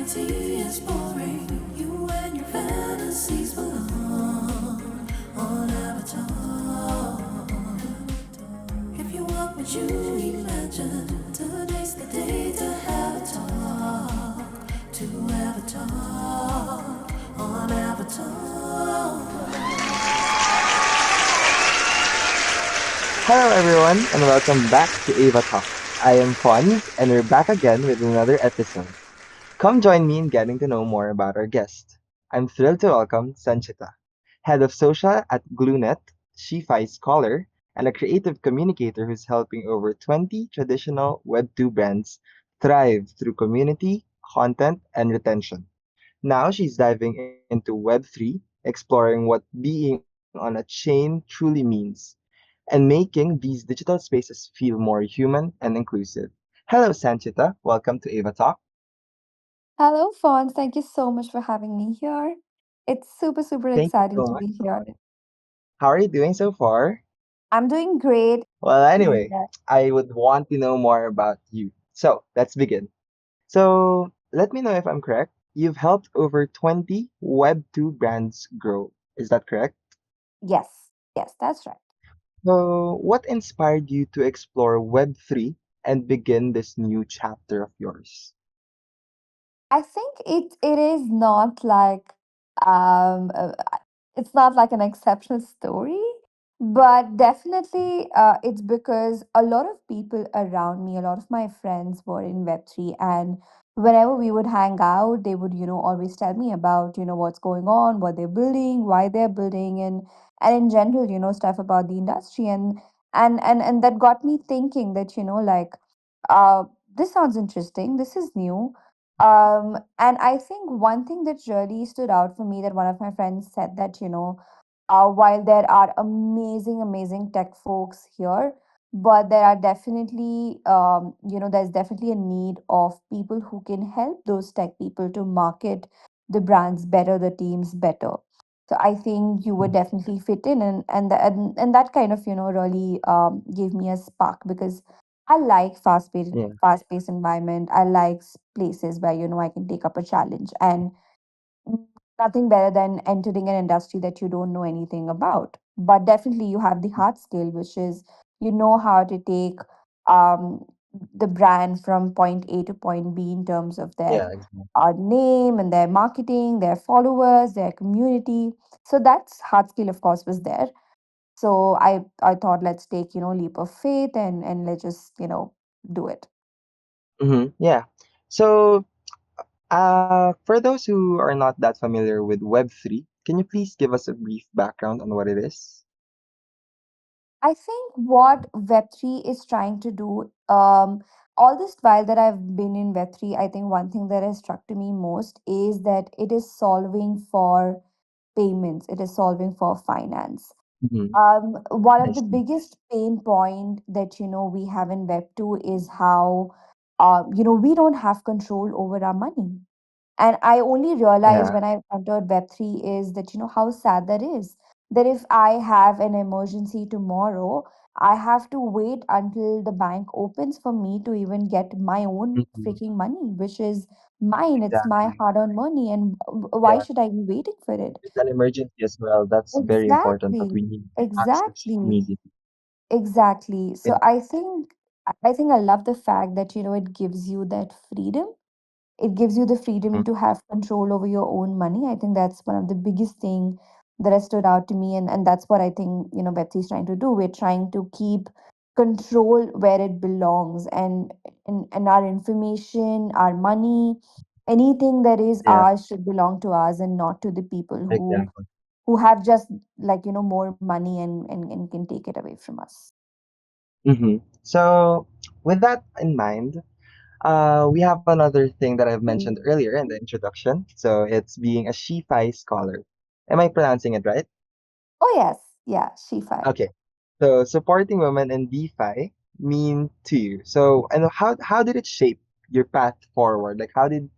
reality is boring. You and your fantasies belong on Avatar. If you want what you imagine, today's the day to have a talk. To have a talk on Avatar. Hello, everyone, and welcome back to Ava Talk. I am Fonz, and we're back again with another episode. Come join me in getting to know more about our guest. I'm thrilled to welcome Sanchita, head of social at GlueNet, ShiFi scholar, and a creative communicator who's helping over 20 traditional Web2 brands thrive through community, content, and retention. Now she's diving into Web3, exploring what being on a chain truly means and making these digital spaces feel more human and inclusive. Hello, Sanchita. Welcome to Ava Talk. Hello, Fons. Thank you so much for having me here. It's super Thank you exciting so to much. be here. How are you doing so far? I'm doing great. Well, anyway, Yeah. I would want to know more about you. So let's begin. So let me know if I'm correct. You've helped over 20 Web2 brands grow. Is that correct? Yes, that's right. So, what inspired you to explore Web3 and begin this new chapter of yours? I think it is not like um uh, it's not like an exceptional story, but definitely it's because a lot of people around me, a lot of my friends were in Web3, and whenever we would hang out, they would, always tell me about, what's going on, what they're building, why they're building, and in general, stuff about the industry. And that got me thinking that, uh, this sounds interesting. This is new. And I think one thing that really stood out for me, that one of my friends said that, while there are amazing tech folks here, but there are definitely, there's definitely a need of people who can help those tech people to market the brands better, the teams better. So I think you would Mhm. definitely fit in, and that kind of, really gave me a spark, because I like Yeah, fast-paced environment. I like places where, I can take up a challenge, and mm, nothing better than entering an industry that you don't know anything about. But definitely you have the hard skill, which is you know how to take um the brand from point A to point B in terms of their yeah, exactly. name and their marketing, their followers, their community. So that's hard skill, of course, was there. So I thought, let's take, leap of faith, and let's just, do it. Yeah. So, for those who are not that familiar with Web3, can you please give us a brief background on what it is? I think what Web3 is trying to do, all this while that I've been in Web3, I think one thing that has struck to me most is that it is solving for payments, it is solving for finance. Mm-hmm. One I of the see. biggest pain point that, we have in Web2 is how, we don't have control over our money. And I only realized Yeah. when I entered Web3 is that, how sad that is. That if I have an emergency tomorrow, I have to wait until the bank opens for me to even get my own Mm-hmm. freaking money, which is mine. It's my Exactly. hard earned money. And why Yeah. should I be waiting for it? It's an emergency as well. That's very important, but we Exactly. need access Exactly. immediately. Exactly. Yeah. So I think I love the fact that, it gives you that freedom. It gives you the freedom Mhm. to have control over your own money. I think that's one of the biggest thing that has stood out to me, and that's what I think, Betsy is trying to do. We're trying to keep control where it belongs, and our information, our money, anything that is Yeah, ours should belong to us and not to the people exactly. who have just, like, more money, and can take it away from us. So, with that in mind, we have another thing that I've mentioned earlier in the introduction. So it's being a ShiFi scholar. Am I pronouncing it right? Oh yes, yeah, Shifa. Okay. So supporting women in DeFi mean to you. So and how did it shape your path forward? Like how did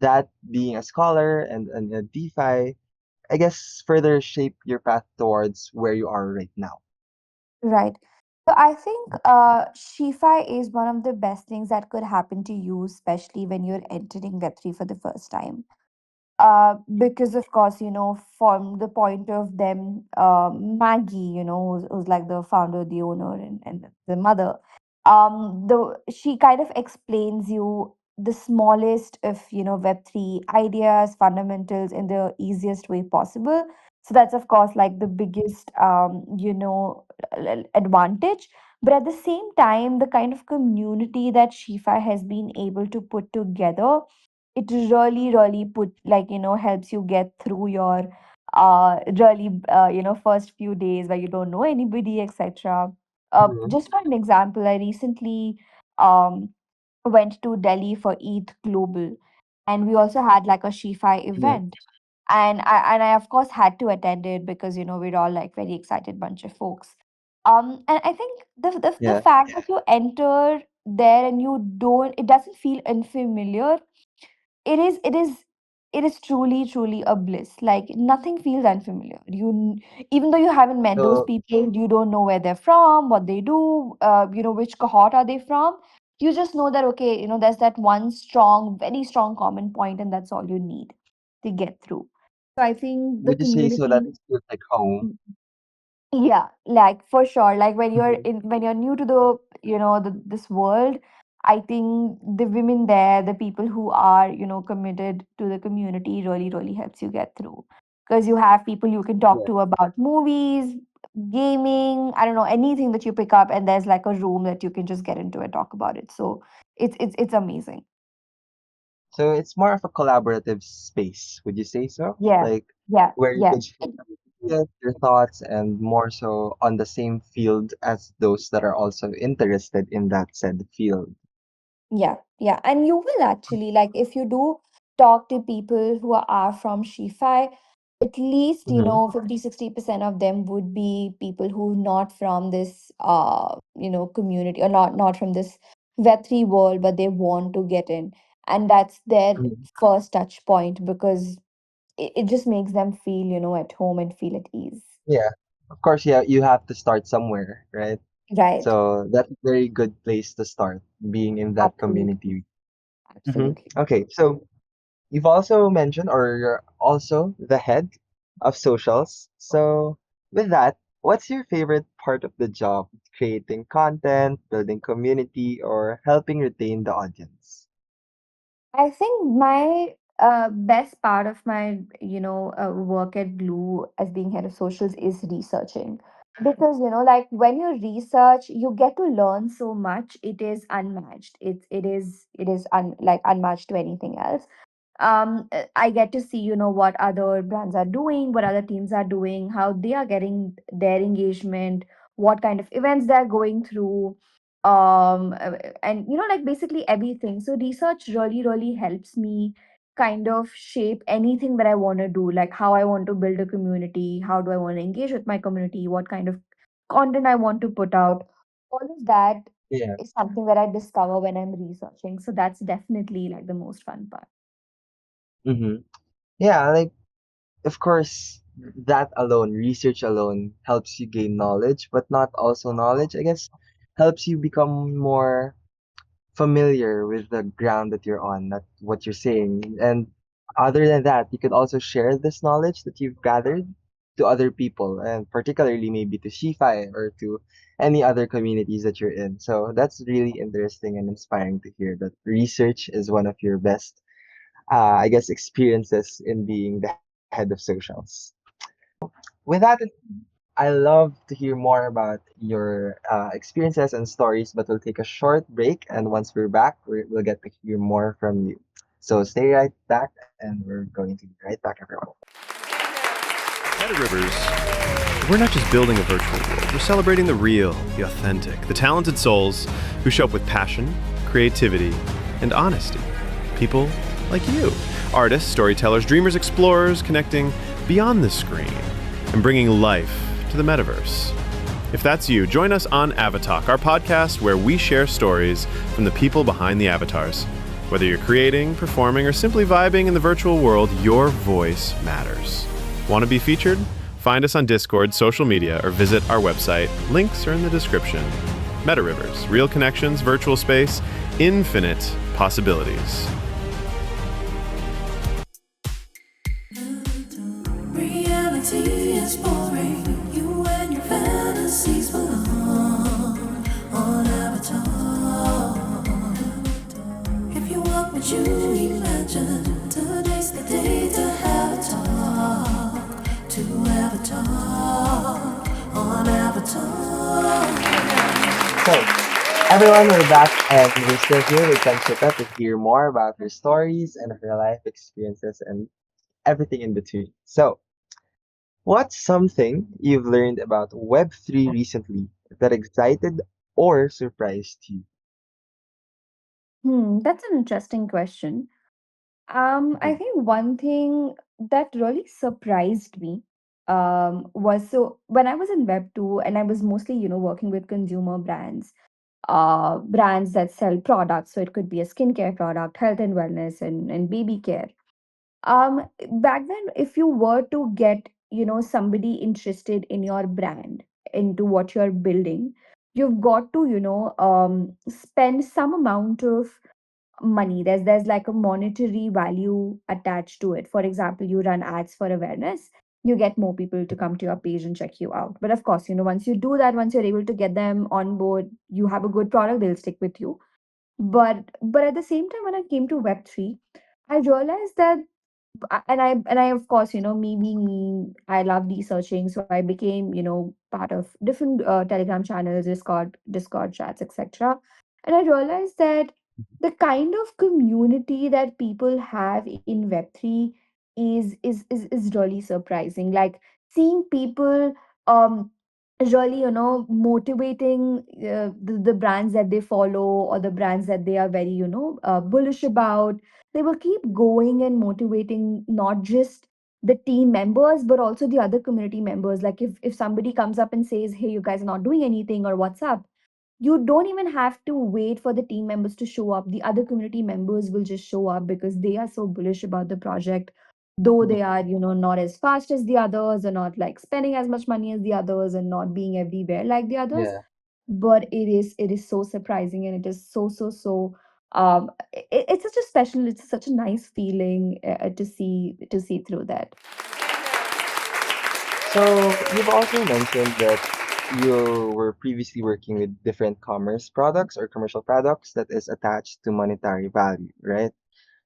that being a scholar and a DeFi, I guess, further shape your path towards where you are right now? Right. So I think Shifi is one of the best things that could happen to you, especially when you're entering Web3 for the first time. Because of course, from the point of them, Maggie, who's like the founder, the owner, and the mother, the she kind of explains you the smallest of Web3 ideas, fundamentals in the easiest way possible. So that's of course like the biggest advantage. But at the same time, the kind of community that Shifa has been able to put together, it really put like helps you get through your really first few days where you don't know anybody, etc. Mhm. Just for an example, I recently um went to Delhi for Eat Global, and we also had like a Shifi Mhm. event, and I of course had to attend it because we're all like very excited bunch of folks. And I think the Yeah. fact that you enter there and you don't, it doesn't feel unfamiliar. It is truly a bliss. Like nothing feels unfamiliar. Even though you haven't met those So people, you don't know where they're from, what they do, which cohort are they from. You just know that okay, there's that one strong, very strong common point, and that's all you need to get through. So I think the would you say so that community. it feels like home? Yeah, like for sure. Like Mhm. when you're new to the this world, I think the women there, the people who are committed to the community, really helps you get through. Because you have people you can talk Yeah. to about movies, gaming, I don't know, anything that you pick up, and there's like a room that you can just get into and talk about it. So it's amazing. So it's more of a collaborative space, would you say so? Yeah, Like yeah, where you yeah. could share your thoughts and more so on the same field as those that are also interested in that said field. Yeah. And you will actually, like, if you do talk to people who are from Shifi, at least, Mm-hmm. 50-60% of them would be people who not from this, community, or not from this Web3 world, but they want to get in. And that's their first touch point because it just makes them feel, at home and feel at ease. Yeah. Of course, yeah, you have to start somewhere, right? Right. So that's a very good place to start, being in that Absolutely. community. Hmm. Absolutely. Okay, so you've also mentioned, or you're also the head of socials. So with that, what's your favorite part of the job? Creating content, building community, or helping retain the audience? I think my best part of my, work at Glue as being head of socials is researching. Because, like when you research, you get to learn so much. It is unmatched. It is like unmatched to anything else. I get to see what other brands are doing, what other teams are doing, how they are getting their engagement, what kind of events they're going through, and like basically everything. So research really helps me kind of shape anything that I want to do, like how I want to build a community, how do I want to engage with my community, what kind of content I want to put out. All of that Yeah. is something that I discover when I'm researching, so that's definitely like the most fun part. Mm-hmm. Yeah, like of course, that alone, research alone, helps you gain knowledge, but not also knowledge, I guess, helps you become more familiar with the ground that you're on, not what you're saying. And other than that, you could also share this knowledge that you've gathered to other people, and particularly maybe to Shifi or to any other communities that you're in. So that's really interesting and inspiring to hear that research is one of your best, I guess, experiences in being the head of socials. With that, I love to hear more about your experiences and stories, but we'll take a short break. And once we're back, we'll get to hear more from you. So stay right back, and we're going to be right back, everyone. At Rivers, we're not just building a virtual world, we're celebrating the real, the authentic, the talented souls who show up with passion, creativity, and honesty. People like you. Artists, storytellers, dreamers, explorers, connecting beyond the screen and bringing life to the metaverse. If that's you, join us on Avatalk, our podcast where we share stories from the people behind the avatars. Whether you're creating, performing, or simply vibing in the virtual world, your voice matters. Want to be featured? Find us on Discord, social media, or visit our website. Links are in the description. Meta Rivers, real connections, virtual space, infinite possibilities. Reality is boring. You and your fantasies belong on Avatar. If you want what you imagine, today's the day to have a talk. To Avatar on Avatar. So, everyone, we're back and we're still here with Sanchita to hear more about her stories and her life experiences and everything in between. So, what's something you've learned about Web3 recently that excited or surprised you? That's an interesting question. I Mhm. think one thing that really surprised me was so when I was in Web 2 and I was mostly, working with consumer brands, brands that sell products. So it could be a skincare product, health and wellness, and baby care. Um, Back then, if you were to get, somebody interested in your brand, into what you're building, you've got to, spend some amount of money. There's like a monetary value attached to it. For example, you run ads for awareness, you get more people to come to your page and check you out. But of course, once you do that, once you're able to get them on board, you have a good product, they'll stick with you. But at the same time, when I came to Web3, I realized that and I of course, me being me, I love researching, so I became, part of different Telegram channels, Discord chats, etc. And I realized that the kind of community that people have in Web3 is really surprising. Like, seeing people really, motivating the brands that they follow, or the brands that they are very, bullish about. They will keep going and motivating not just the team members but also the other community members. Like, if somebody comes up and says, hey, you guys are not doing anything, or what's up, you don't even have to wait for the team members to show up. The other community members will just show up because they are so bullish about the project, though Mhm. they are, not as fast as the others, or not like spending as much money as the others, and not being everywhere like the others. Yeah. But it is so surprising, and it is so it's such a special, it's such a nice feeling to see through that. So, you've also mentioned that you were previously working with different commerce products or commercial products that is attached to monetary value, right?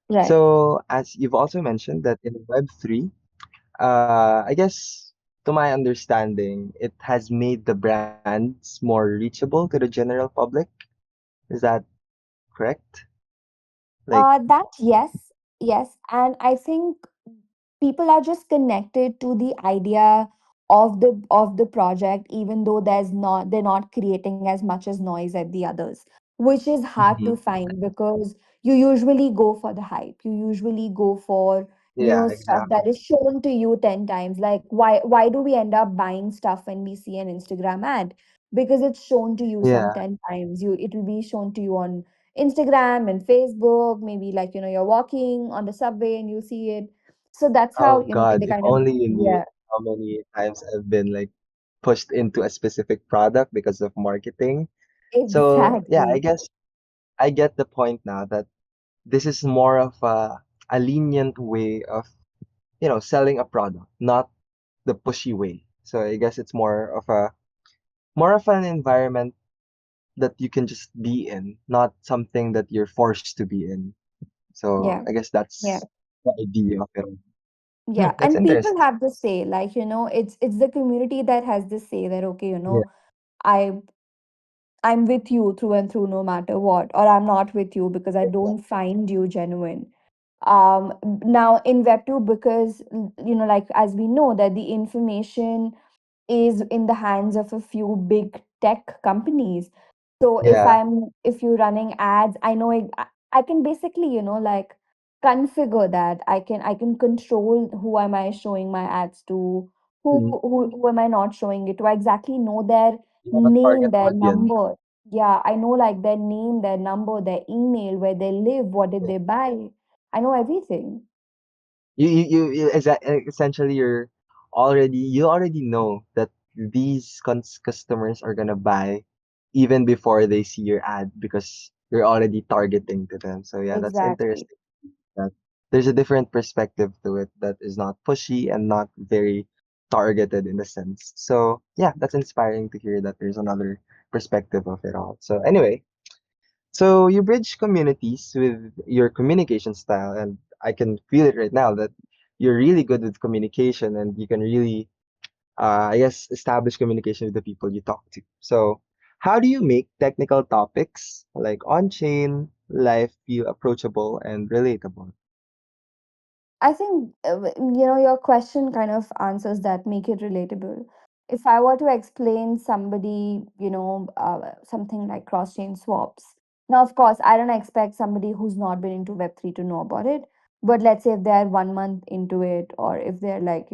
Right. So, as you've also mentioned that in Web3, I guess to my understanding, it has made the brands more reachable to the general public. Is that correct? Like, That, yes, yes, and I think people are just connected to the idea of the project, even though they're not creating as much as noise at the others, which is hard mhm. to find, because you usually go for the hype, you usually go for, Yeah, stuff exactly. that is shown to you 10 times. Like, why do we end up buying stuff when we see an Instagram ad? Because it's shown to you some Yeah. 10 times. It will be shown to you on Instagram and Facebook, maybe, like, you're walking on the subway and you see it. So that's how, Oh God, they if kind of, only you knew yeah, how many times I've been like pushed into a specific product because of marketing. So yeah, I exactly. guess I get the point now that this is more of a lenient way of, selling a product, not the pushy way. So I guess it's more of an environment that you can just be in, not something that you're forced to be in. So Yeah, I guess yeah, that's the idea of it. Hmm, yeah. that's And people interesting. have the say, like, it's the community that has the say, that, okay, Yeah. I I'm with you through and through, no matter what, or I'm not with you because I don't find you genuine. Now in Web 2, because, like, as we know, that the information is in the hands of a few big tech companies. So Yeah. if you're running ads, I know I can basically, like, configure that. I can control who am I showing my ads to, Mm. who am I not showing it to. I exactly know their You have a name, target their audience. number. Yeah, I know, like, their name, their number, their email, where they live, what did Yeah. they buy. I know everything. Is that essentially you're you already know that these customers are gonna buy even before they see your ad because you're already targeting to them. So yeah, that's Exactly. interesting that there's a different perspective to it that is not pushy and not very targeted in a sense. So yeah, that's inspiring to hear that there's another perspective of it all. So anyway, so you bridge communities with your communication style, and I can feel it right now that you're really good with communication and you can really, I guess, establish communication with the people you talk to. So, how do you make technical topics like on chain life feel approachable and relatable? I think, your question kind of answers that, make it relatable. If I were to explain somebody, something like cross chain swaps, now, of course, I don't expect somebody who's not been into Web3 to know about it. But let's say if they're 1 month into it, or if they're like,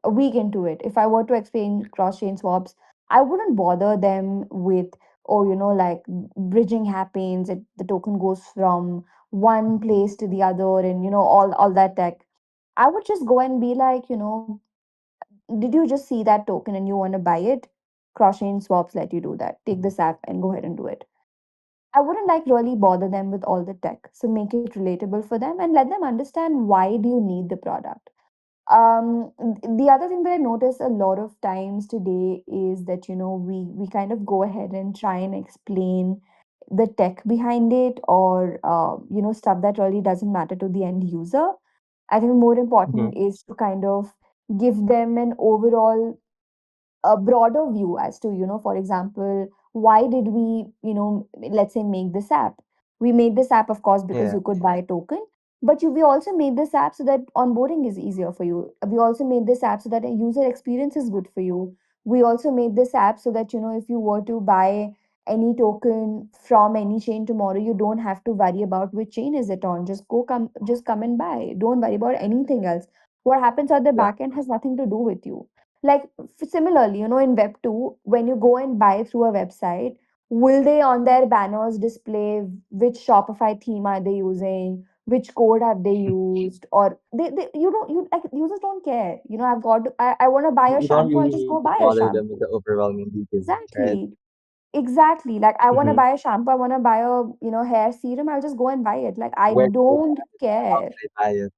a week into it, if I were to explain cross chain swaps, I wouldn't bother them with, oh, like bridging happens, the token goes from one place to the other, and all that tech. I would just go and be like, did you just see that token and you want to buy it? Cross-chain swaps let you do that. Take this app and go ahead and do it. I wouldn't like really bother them with all the tech. So make it relatable for them and let them understand why do you need the product. The other thing that I notice a lot of times today is that, we kind of go ahead and try and explain the tech behind it, or stuff that really doesn't matter to the end user. I think more Hmm. important is to kind of give them an overall a broader view as to, for example, why did we, let's say, make this app. We made this app, of course, because Yeah. you could buy a token, but we also made this app so that onboarding is easier for you. We also made this app so that a user experience is good for you. We also made this app so that, if you were to buy any token from any chain tomorrow, you don't have to worry about which chain is it on. Just come and buy. Don't worry about anything else. What happens at the Yeah. back end has nothing to do with you. Like, similarly, in Web 2, when you go and buy through a website, will they on their banners display which Shopify theme are they using, which code have they used, or they you don't you like users don't care. I want to buy a You don't shampoo, I'll really just need go to buy a bother them with shampoo. the overwhelming details, right? Exactly. Exactly. Like, I want to Hmm. buy a shampoo, I want to buy a, hair serum, I'll just go and buy it. Like, I Where do they don't buy it? How care. do they buy it?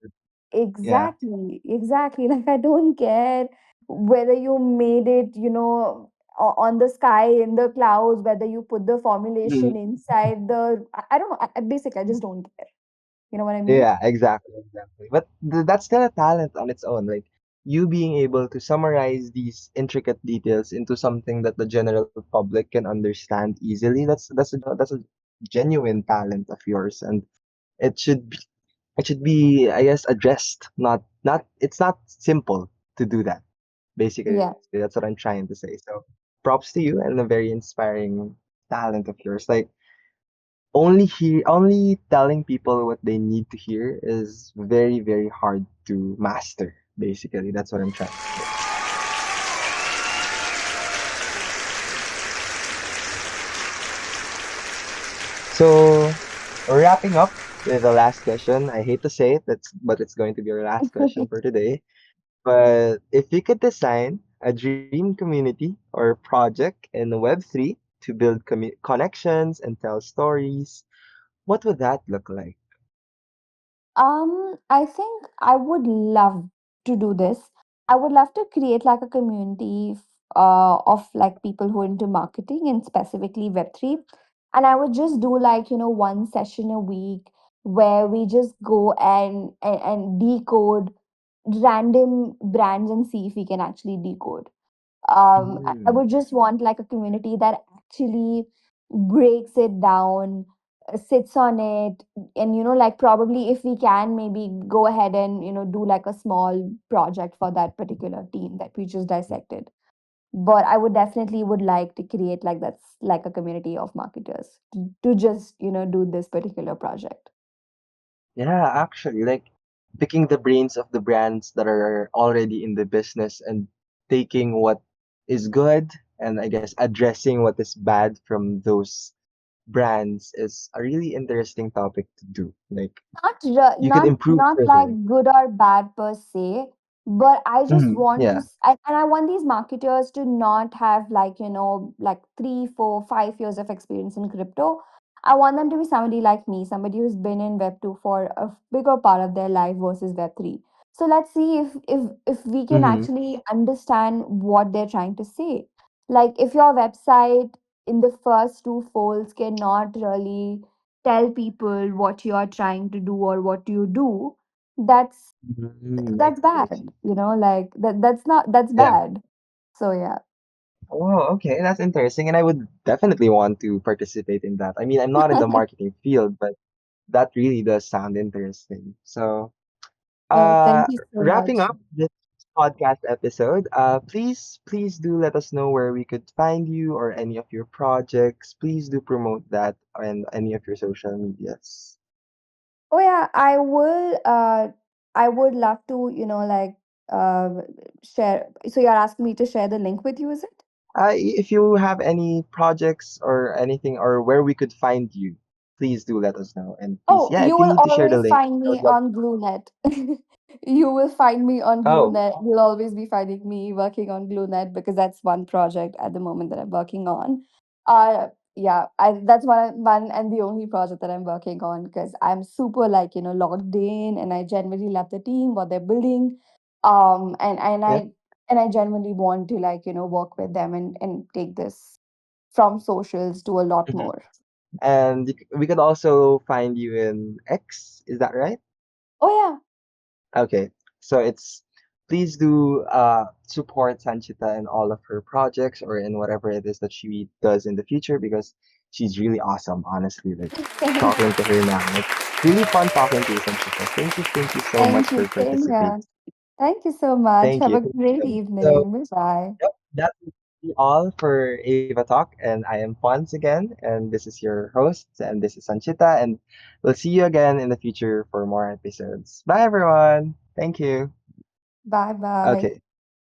Yeah. Exactly, exactly. Like, I don't care whether you made it, on the sky, in the clouds, whether you put the Mhm. formulation inside the. I don't know. Basically, I just don't care. You know what I mean? Yeah, exactly, exactly. But that's still a talent on its own. Like you being able to summarize these intricate details into something that the general public can understand easily. That's a genuine talent of yours, and it should be it should be, I guess, addressed. Not it's not simple to do that. Basically, Yeah. that's what I'm trying to say. So, props to you and a very inspiring talent of yours. Like only telling people what they need to hear is very very hard to master. Basically, that's what I'm trying to say. So wrapping up with the last question. I hate to say it, but it's going to be our last question for today. But if you could design a dream community or project in Web3 to build connections and tell stories, what would that look like? I think I would love to do this. I would love to create like a community of like people who are into marketing and specifically Web3. And I would just do like, one session a week where we just go and decode random brands and see if we can actually decode. I Mm. would just want like a community that actually breaks it down, sits on it, and like, probably if we can maybe go ahead and do like a small project for that particular team that we just dissected. But I would definitely would like to create like that's like a community of marketers to just do this particular project. Yeah, actually, like picking the brains of the brands that are already in the business and taking what is good and I guess addressing what is bad from those brands is a really interesting topic to do. Like you could Not improve not like further. good or bad per se, But I just Mhm. want to Yeah. and I want these marketers to not have like, like 3 4 5 years of experience in crypto. I want them to be somebody like me, somebody who's been in web 2 for a bigger part of their life versus web 3. So let's see if we can Mhm. actually understand what they're trying to say. Like if your website in the first two folds cannot really tell people what you are trying to do or what you do, that's I that's see, I bad, see. like that's not, that's Yeah. bad. So yeah. Oh, okay, that's interesting, and I would definitely want to participate in that. I mean, I'm not in the marketing field, but that really does sound interesting. So, Oh, uh, thank you so wrapping much. up this podcast episode, please do let us know where we could find you or any of your projects. Please do promote that on any of your social medias. Oh yeah, I would love to, uh share. So you're asking me to share the link with you, is it? If you have any projects or anything or where we could find you, please do let us know. And please, Oh, yeah, if you you will need to share the always link, find I me would love. on GlueNet. You will find me on Oh, GlueNet. You'll always be finding me working on GlueNet because that's one project at the moment that I'm working on. Yeah, that's one and the only project that I'm working on because I'm super like, logged in, and I genuinely love the team, what they're building. And yeah. I genuinely want to like, work with them and take this from socials to a lot Mhm. more. And we could also find you in X. Is that right? Oh yeah. Okay. So it's please do support Sanchita in all of her projects or in whatever it is that she does in the future because she's really awesome, honestly. Like talking to her now. It's really fun talking to you, Sanchita. Thank you so much Thank you. for Same participating. here. Thank you so much. Thank Have you. a great So evening. Bye bye. yep, that will be all for Ava Talk, and I am Pons again, and this is your host, and this is Sanchita, and we'll see you again in the future for more episodes. Bye, everyone. Thank you. Bye bye. Okay.